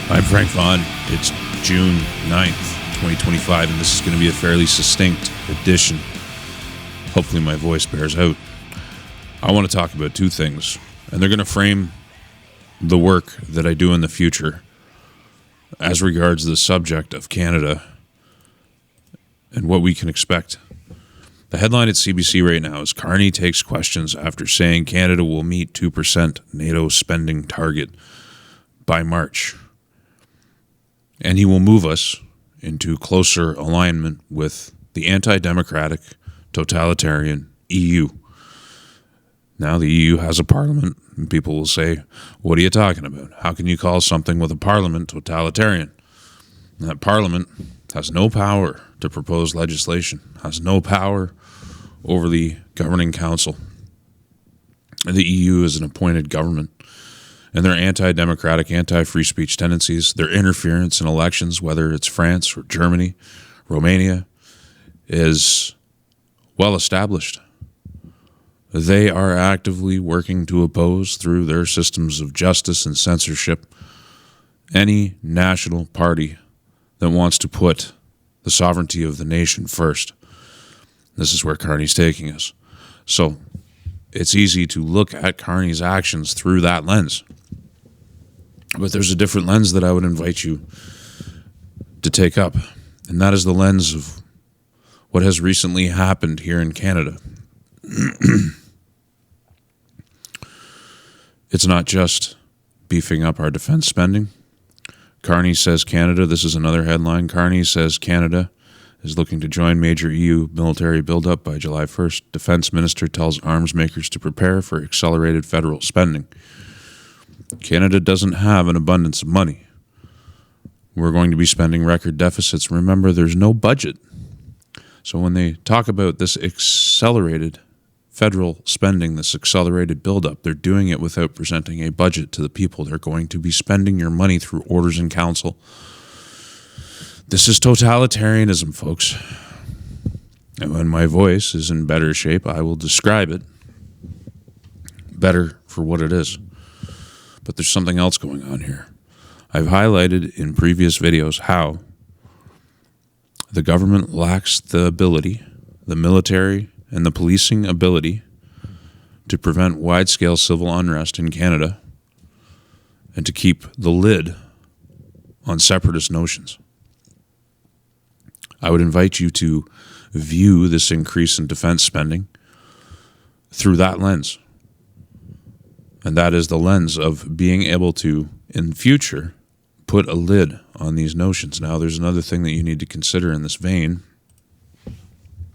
I'm Frank Vaughn. It's June 9th, 2025, and this is going to be a fairly succinct edition. Hopefully my voice bears out. I want to talk about two things, and they're going to frame the work that I do in the future as regards the subject of Canada and what we can expect. The headline at CBC right now is CARNEY takes questions after saying Canada will meet 2% NATO spending target by March. And he will move us into closer alignment with the anti-democratic, totalitarian EU. Now the EU has a parliament, and people will say, what are you talking about? How can you call something with a parliament totalitarian? And that parliament has no power to propose legislation, has no power over the governing council. And the EU is an appointed government. And their anti-democratic, anti-free speech tendencies, their interference in elections, whether it's France or Germany, Romania, is well established. They are actively working to oppose, through their systems of justice and censorship, any national party that wants to put the sovereignty of the nation first. This is where CARNEY's taking us. So it's easy to look at CARNEY's actions through that lens. But there's a different lens that I would invite you to take up, and that is the lens of what has recently happened here in Canada. It's not just beefing up our defense spending. CARNEY says Canada, this is another headline, CARNEY says Canada is looking to join major EU military buildup by July 1st. Defense Minister tells arms makers to prepare for accelerated federal spending. Canada doesn't have an abundance of money. We're going to be spending record deficits. Remember, there's no budget. So when they talk about this accelerated federal spending, this accelerated buildup, they're doing it without presenting a budget to the people. They're going to be spending your money through orders in council. This is totalitarianism, folks. And when my voice is in better shape, I will describe it better for what it is. But there's something else going on here. I've highlighted in previous videos how the government lacks the ability, the military and the policing ability, to prevent wide-scale civil unrest in Canada and to keep the lid on separatist notions. I would invite you to view this increase in defense spending through that lens. And that is the lens of being able to, in future, put a lid on these notions. Now, there's another thing that you need to consider in this vein,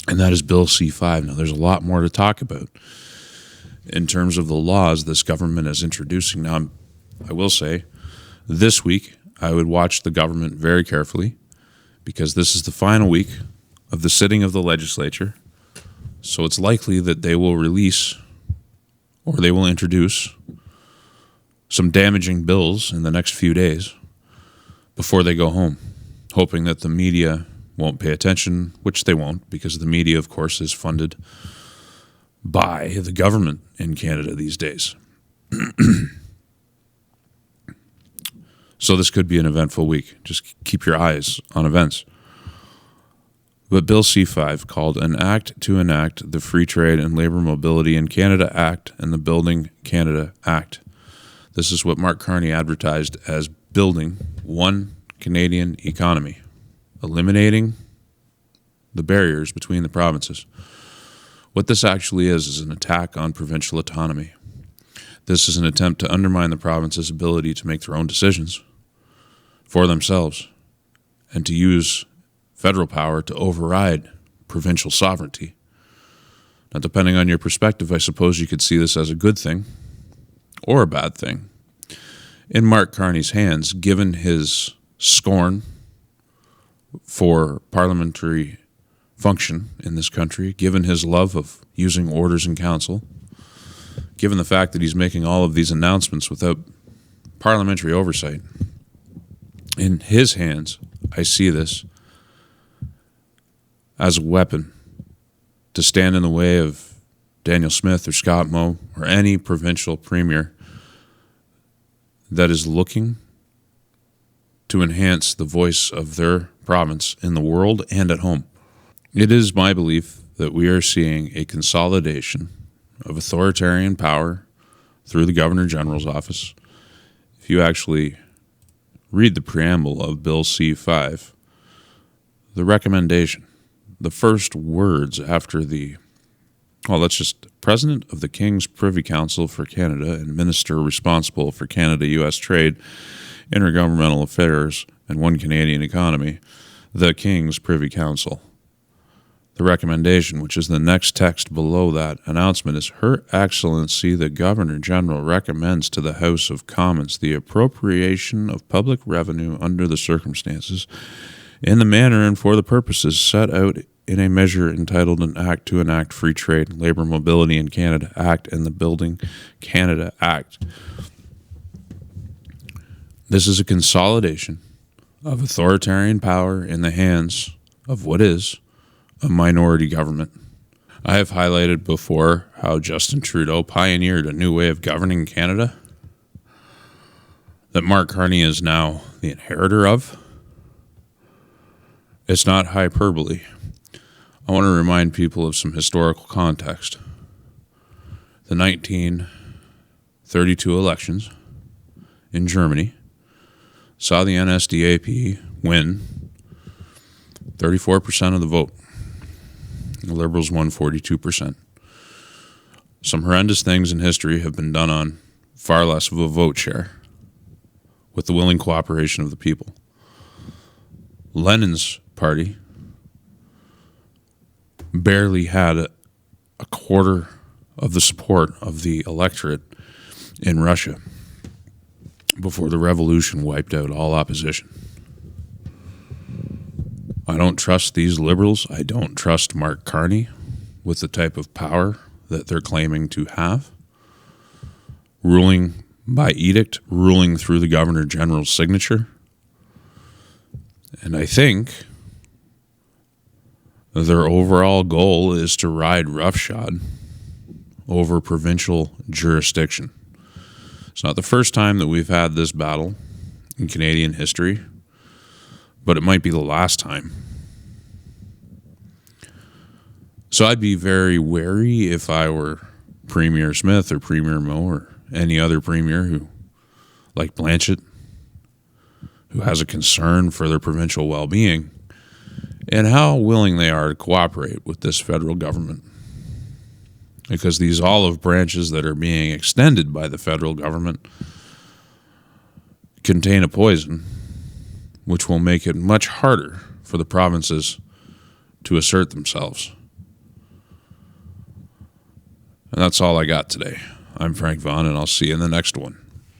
and that is Bill C-5. Now, there's a lot more to talk about in terms of the laws this government is introducing. Now, I will say, this week, I would watch the government very carefully, because this is the final week of the sitting of the legislature. So it's likely that they will release, or they will introduce, some damaging bills in the next few days before they go home, hoping that the media won't pay attention, which they won't, because the media, of course, is funded by the government in Canada these days. So this could be an eventful week. Just keep your eyes on events. But Bill C-5, called an act to enact the Free Trade and Labour Mobility in Canada Act and the Building Canada Act. This is what Mark Carney advertised as building one Canadian economy, eliminating the barriers between the provinces. What this actually is an attack on provincial autonomy. This is an attempt to undermine the province's ability to make their own decisions for themselves and to use federal power to override provincial sovereignty. Now, depending on your perspective, I suppose you could see this as a good thing or a bad thing. In Mark Carney's hands, given his scorn for parliamentary function in this country, given his love of using orders in council, given the fact that he's making all of these announcements without parliamentary oversight, in his hands, I see this as a weapon to stand in the way of Daniel Smith or Scott Moe or any provincial premier that is looking to enhance the voice of their province in the world and at home. It is my belief that we are seeing a consolidation of authoritarian power through the Governor General's office. If you actually read the preamble of Bill C-5, the recommendation, the first words after President of the King's Privy Council for Canada and Minister responsible for Canada-U.S. trade, intergovernmental affairs, and one Canadian economy, the King's Privy Council. The recommendation, which is the next text below that announcement, is Her Excellency the Governor-General recommends to the House of Commons the appropriation of public revenue under the circumstances in the manner and for the purposes set out in a measure entitled an Act to Enact Free Trade, Labour Mobility in Canada Act and the Building Canada Act. This is a consolidation of authoritarian power in the hands of what is a minority government. I have highlighted before how Justin Trudeau pioneered a new way of governing Canada that Mark Carney is now the inheritor of. It's not hyperbole. I want to remind people of some historical context. The 1932 elections in Germany saw the NSDAP win 34% of the vote. The Liberals won 42%. Some horrendous things in history have been done on far less of a vote share with the willing cooperation of the people. Lenin's party barely had a quarter of the support of the electorate in Russia before the revolution wiped out all opposition. I don't trust these liberals. I don't trust Mark Carney with the type of power that they're claiming to have. Ruling by edict, ruling through the Governor General's signature. And I think their overall goal is to ride roughshod over provincial jurisdiction. It's not the first time that we've had this battle in Canadian history, but it might be the last time. So I'd be very wary if I were Premier Smith or Premier Moe or any other premier who, like Blanchett, who has a concern for their provincial well-being, and how willing they are to cooperate with this federal government. Because these olive branches that are being extended by the federal government contain a poison which will make it much harder for the provinces to assert themselves. And that's all I got today. I'm Frank Vaughn, and I'll see you in the next one.